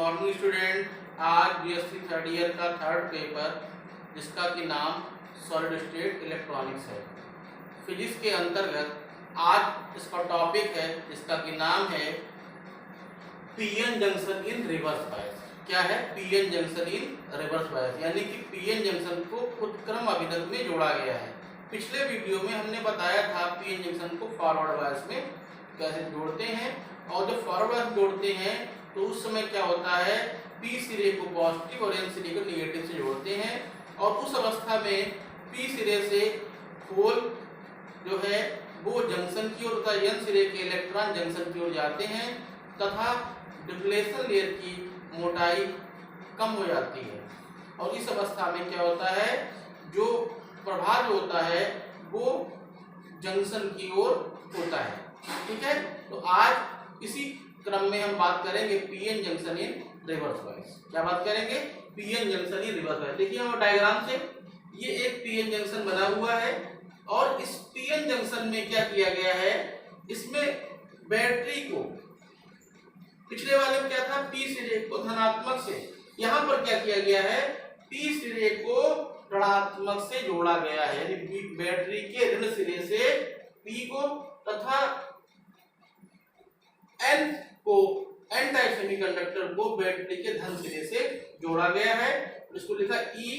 Morning student. आज BSc third year का third paper जिसका कि नाम सॉलिड स्टेट इलेक्ट्रॉनिक्स है, फिजिक्स के अंतर्गत आज इसका टॉपिक है जिसका कि नाम है पीएन जंक्शन इन रिवर्स बायस। क्या है? पीएन जंक्शन इन रिवर्स बायस, यानी कि पीएन जंक्शन को उत्क्रम अभिनव में जोड़ा गया है। पिछले वीडियो में हमने बताया था पीएन जंक्शन को फॉरवर्ड बायस में कैसे जोड़ते हैं, और जब फॉरवर्ड बायस जोड़ते हैं तो उस समय क्या होता है, पी सिरे को पॉजिटिव और एन सिरे को निगेटिव से जोड़ते हैं, और उस अवस्था में पी सिरे से होल जो है वो जंक्शन की ओर तथा एन सिरे के इलेक्ट्रॉन जंक्शन की ओर जाते हैं तथा डिप्लेशन लेयर की मोटाई कम हो जाती है, और इस अवस्था में क्या होता है, जो प्रभाव जो होता है वो जंक्शन की ओर होता है। ठीक है, तो आज इसी क्रम में हम बात करेंगे पीएन जंक्शन इन रिवर्स बायस। क्या बात करेंगे? पीएन जंक्शन इन रिवर्स बायस। देखिए हम डायग्राम से ये एक पीएन जंक्शन बना हुआ है, और इस पीएन जंक्शन में क्या किया गया है, इसमें बैटरी को पिछले वाले में क्या था, पी सिरे को धनात्मक से, यहाँ पर क्या किया गया है, पी सिरे को ऋणात्मक से जोड़ा गया है, यानी बैटरी के ऋण सिरे से पी को तथा एन को, एन टाइप सेमीकंडक्टर को बैटरी के धन सिरे से जोड़ा गया है। इसको लिखा ई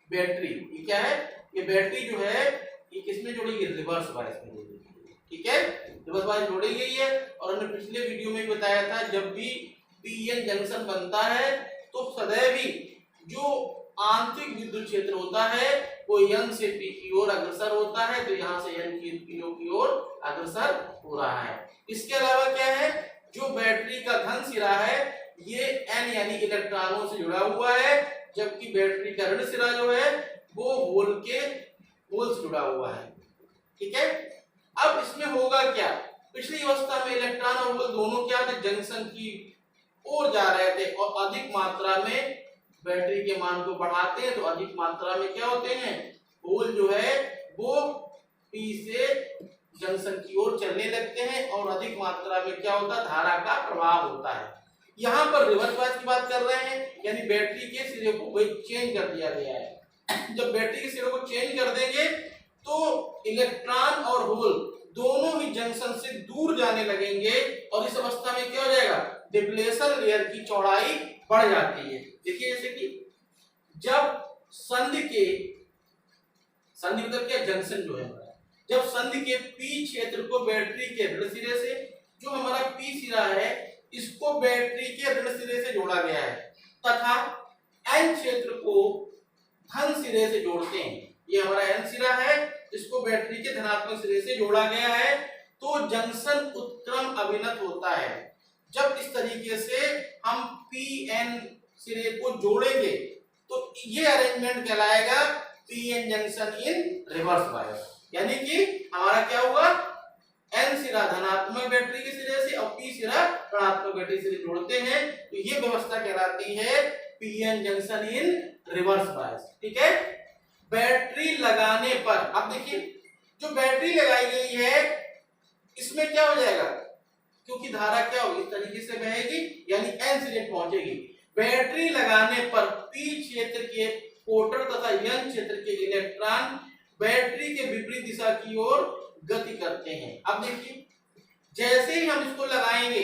बैटरी। ये क्या है? ये बैटरी जो है ये किसमें जोड़ी गई? रिवर्स बायस में जोड़ी गई। ठीक है, रिवर्स बायस जोड़ी गई है। और हमने पिछले वीडियो में बताया था जब भी पीएन जंक्शन बनता है तो सदैव ही जो आंतरिक विद्युत क्षेत्र होता है वो एन से पी की ओर अग्रसर होता है, तो यहाँ से एन की ओर अग्रसर हो रहा है। इसके अलावा क्या है, जो बैटरी का धन सिरा है ये एन यानी इलेक्ट्रॉनों से जुड़ा हुआ है, जबकि बैटरी का ऋण सिरा जो है वो होल से जुड़ा हुआ है। ठीक है, अब इसमें होगा क्या, पिछली अवस्था में इलेक्ट्रॉन और होल दोनों क्या थे, जंक्शन की ओर जा रहे थे, और अधिक मात्रा में बैटरी के मान को बढ़ाते हैं तो अधिक मात्रा में क्या होते हैं, होल जो है वो पी से जंक्शन की ओर चलने लगते हैं, और अधिक मात्रा में क्या होता है, धारा का प्रभाव होता है। यहाँ पर रिवर्स बायस की बात कर रहे हैं, यानी बैटरी के सिरे को चेंज कर दिया गया है। जब बैटरी के सिरे को चेंज कर देंगे तो इलेक्ट्रॉन और होल दोनों ही जंक्शन से दूर जाने लगेंगे, और इस अवस्था में क्या हो जाएगा, डिप्लेशन लेयर की चौड़ाई बढ़ जाती है। देखिए जैसे कि जब संधि मतलब क्या, जंक्शन जो है, जब संधि के पी क्षेत्र को बैटरी के ऋण सिरे से, जो हमारा पी सिरा है इसको बैटरी के ऋण सिरे से जोड़ा गया है, तथा एन क्षेत्र को धन सिरे से जोड़ते हैं, ये हमारा एन सिरा है, इसको बैटरी के धनात्मक सिरे से जोड़ा गया है, तो जंक्शन उत्क्रम अभिनत होता है। जब इस तरीके से हम पीएन सिरे को जोड़ेंगे तो ये अरेंजमेंट कहलाएगा पीएन जंक्शन इन रिवर्स बायस, यानी कि हमारा क्या हुआ, एन सिरा धनात्मक बैटरी के सिरे से और पी सिरा ऋणात्मक बैटरी से जोड़ते हैं, तो ये व्यवस्था कहलाती है पीएन जंक्शन इन रिवर्स बायस। ठीक है, बैटरी लगाने पर, अब देखिए जो बैटरी लगाई गई है इसमें क्या हो जाएगा, क्योंकि धारा क्या होगी, इस तरीके से बहेगी, यानी एन सिरे पहुंचेगी। बैटरी लगाने पर पी क्षेत्र के प्रोटॉन तथा एन क्षेत्र के इलेक्ट्रॉन बैटरी के विपरीत दिशा की ओर गति करते हैं। अब देखिए जैसे ही हम इसको लगाएंगे,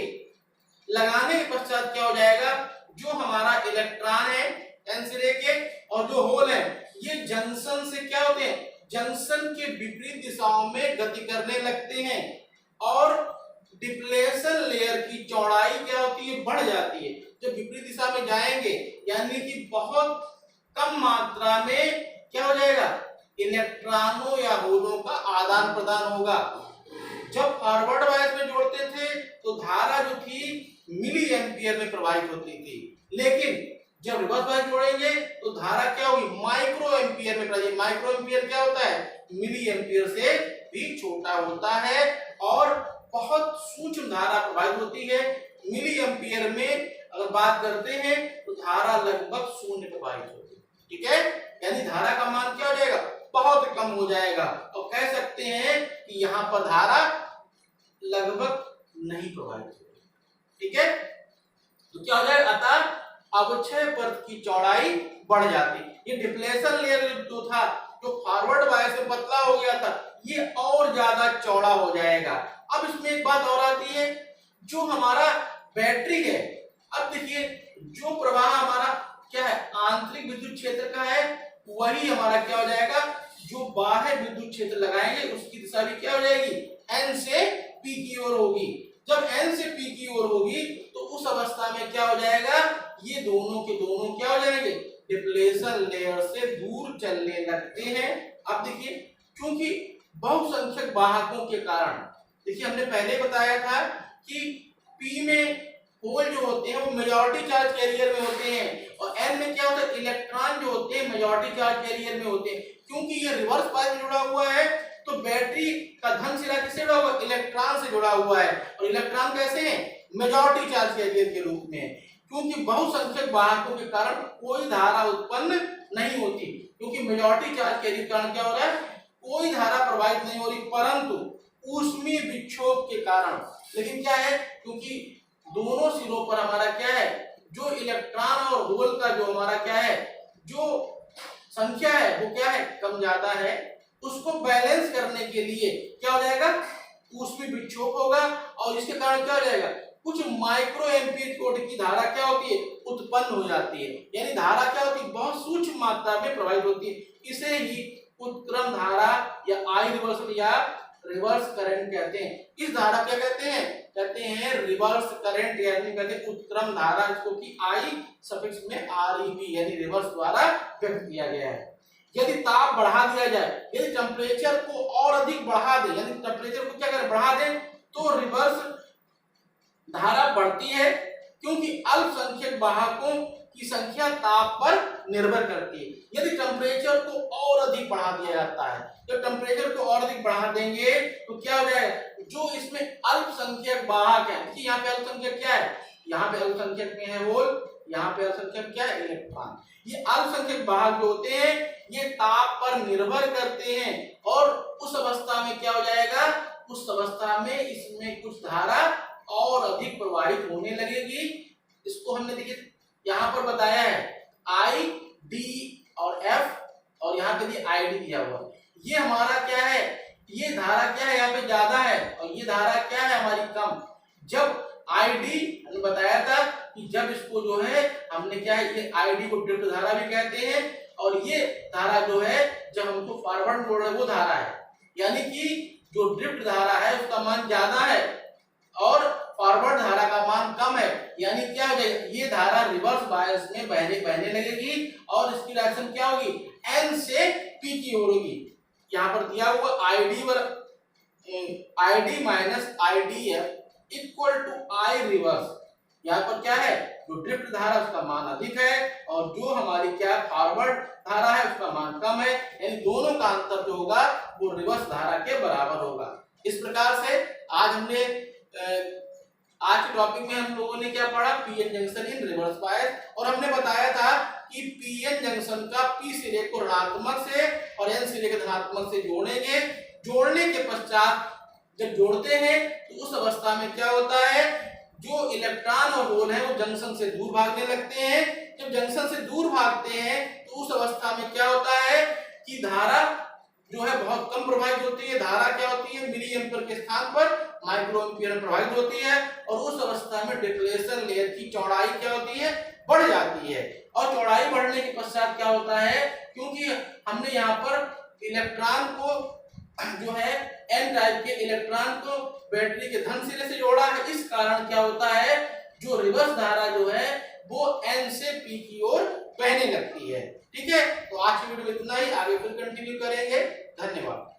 लगाने के पश्चात क्या हो जाएगा, जो हमारा इलेक्ट्रॉन है एन सिरे के और जो होल है ये जंक्शन से क्या होते हैं, जंक्शन के विपरीत दिशाओं में गति करने लगते हैं, और डिप्लेशन लेयर की चौड़ाई क्या होती है, बढ़ जाती है। जब विपरीत दिशा में जाएंगे यानी कि बहुत कम मात्रा में क्या हो जाएगा, इलेक्ट्रॉनों या होलों का आदान प्रदान होगा। जब फॉरवर्ड बायस में जोड़ते थे तो धारा जो थी मिली एम्पियर में प्रवाहित होती थी, लेकिन जब रिवर्स बायस जोड़ेंगे तो धारा क्या होगी, माइक्रो एम्पियर में प्रवाहित। माइक्रो एम्पियर क्या होता है, मिली एम्पियर से भी छोटा होता है, और बहुत सूक्ष्म धारा प्रवाहित होती है। मिली एम्पियर में अगर बात करते हैं तो धारा लगभग शून्य प्रवाहित होती है। ठीक है, यानी धारा का मान क्या हो जाएगा, बहुत कम हो जाएगा, तो कह सकते हैं कि यहाँ पर धारा लगभग नहीं प्रवाहित होगी। ठीक है, तो क्या हो जाएगा, अतः अवक्षय परत की चौड़ाई बढ़ जाती। ये डिप्लेशन लेयर जो था, जो फॉरवर्ड बायस में पतला हो गया था, ये और ज्यादा चौड़ा हो जाएगा। अब इसमें एक बात और आती है, जो हमारा बैटरी है, अब देखिए जो प्रवाह हमारा क्या है, आंतरिक विद्युत क्षेत्र का है, वही हमारा क्या हो जाएगा, जो बाह्य विद्युत क्षेत्र लगाएंगे उसकी दिशा भी क्या हो जाएगी, एन से पी की ओर होगी। जब एन से पी की ओर होगी तो उस अवस्था में क्या हो जाएगा, ये दोनों के दोनों क्या हो जाएंगे, डिप्लेशन लेयर से दूर चलने लगते हैं। अब देखिए, क्योंकि बहुसंख्यक वाहकों के कारण, देखिए हमने पहले बताया था कि पी में होल जो होते हैं वो मेजॉरिटी चार्ज कैरियर में होते हैं, और एन में क्या होता है, इलेक्ट्रॉन जो होते हैं मेजॉरिटी चार्ज कैरियर में होते हैं। क्योंकि ये रिवर्स बायस में जुड़ा हुआ है, तो बैटरी का धन सिरा किससे जुड़ा हुआ है, इलेक्ट्रॉन से जुड़ा हुआ है, और इलेक्ट्रॉन कैसे हैं, मेजॉरिटी चार्ज कैरियर के रूप में। क्योंकि बहुसंख्यक वाहकों के कारण कोई धारा उत्पन्न नहीं होती, क्योंकि मेजॉरिटी चार्ज कैरियर के कारण क्या हो रहा है, कोई धारा प्रवाहित नहीं हो रही, परंतु ऊष्मीय विक्षोभ के कारण। लेकिन क्या है, क्योंकि दोनों सिरों पर हमारा क्या है, जो इलेक्ट्रॉन और होल का जो हमारा क्या है, जो संख्या है वो क्या है, कम ज्यादा है, उसको बैलेंस करने के लिए क्या हो जाएगा, ऊष्मीय विक्षोभ होगा, और इसके कारण क्या हो जाएगा, कुछ माइक्रो एम्पीयर कोटि की धारा क्या होती है, उत्पन्न हो जाती है। यानी धारा क्या होती है, बहुत सूक्ष्म मात्रा में प्रवाहित होती है। इसे ही उत्क्रम धारा या आई रिवर्सल या रिवर्स करंट कहते हैं। इस धारा क्या कहते हैं, कहते हैं रिवर्स करंट, यानी कहते हैं उत्क्रम धारा, इसको कि आई सफिक्स में आरईबी यानी रिवर्स द्वारा व्यक्त किया गया है। यदि ताप बढ़ा दिया जाए, यदि टेम्परेचर को और अधिक बढ़ा दे, यानी टेम्परेचर को क्या करें, बढ़ा दें, तो रिवर्स धारा बढ़ती है, क्योंकि अल्पसंख्यक वाहकों की संख्या ताप पर निर्भर करती है। यदि टेम्परेचर को और अधिक बढ़ा दिया जाता है, जब टेम्परेचर को और अधिक बढ़ा देंगे तो क्या हो जाएगा, जो इसमें अल्पसंख्यक वाहक है, कि यहाँ पे अल्पसंख्यक क्या है, यहाँ पे अल्पसंख्यक में है होल, यहाँ पे अल्पसंख्यक क्या है, इलेक्ट्रॉन। ये अल्पसंख्यक वाहक जो होते हैं ये ताप पर निर्भर करते हैं, और उस अवस्था में क्या हो जाएगा, उस अवस्था में इसमें कुछ धारा और अधिक प्रवाहित होने लगेगी। इसको हमने देखिए यहाँ पर बताया है आई डी और एफ, और यहाँ पे आई डी दिया हुआ। ये हमारा क्या है, ये धारा क्या है, यहाँ पे ज्यादा है, और ये धारा क्या है हमारी कम। जब आई डी हमने बताया था कि जब इसको जो है हमने क्या है, ये आई डी को ड्रिफ्ट धारा भी कहते हैं, और ये धारा जो है जब हमको फॉरवर्ड जोड़ रहे वो धारा है, यानी कि जो ड्रिफ्ट धारा है उसका मान ज्यादा है और फॉरवर्ड धारा का मान कम है। यानी क्या हो जाएगा, ये धारा रिवर्स बायस में बहने लगेगी, और इसकी डायरेक्शन क्या होगी, एन से पी की ओर होगी। यहाँ पर दिया हुआ ID minus IDF equal to I reverse. यहाँ पर क्या है, जो ड्रिफ्ट धारा उसका मान अधिक है, और जो हमारी क्या फॉरवर्ड धारा है उसका मान कम है, यानी दोनों का अंतर जो होगा वो रिवर्स धारा के बराबर होगा। इस प्रकार से आज हमने आज के टॉपिक में हम लोगों ने क्या पढ़ा, पीएन जंक्शन इन रिवर्स बायस, और हमने बताया था कि पीएन जंक्शन का पी सिरे को ऋणात्मक से और एन सिरे के धनात्मक से जोड़ेंगे। जोड़ने के पश्चात जब जोड़ते हैं तो उस अवस्था में क्या होता है, जो इलेक्ट्रॉन और होल है वो जंक्शन से दूर भागने लगते हैं। जब जंक्शन से दूर भागते हैं तो उस अवस्था में क्या होता है कि धारा जो है बहुत कम प्रवाहित होती है। धारा क्या होती है, मिली एम्पीयर के स्थान पर माइक्रो एम्पीयर में प्रवाहित होती है, और उस अवस्था में डिप्लेशन लेयर की चौड़ाई क्या होती है, बढ़ जाती है। और चौड़ाई बढ़ने के पश्चात क्या होता है, क्योंकि हमने यहाँ पर इलेक्ट्रॉन को जो है एन टाइप के इलेक्ट्रॉन को बैटरी के धन सिरे से जोड़ा है, इस कारण क्या होता है, जो रिवर्स धारा जो है वो एन से पी की ओर बहने लगती है। ठीक है, तो आज की वीडियो में इतना ही, आगे फिर कंटिन्यू करेंगे। धन्यवाद।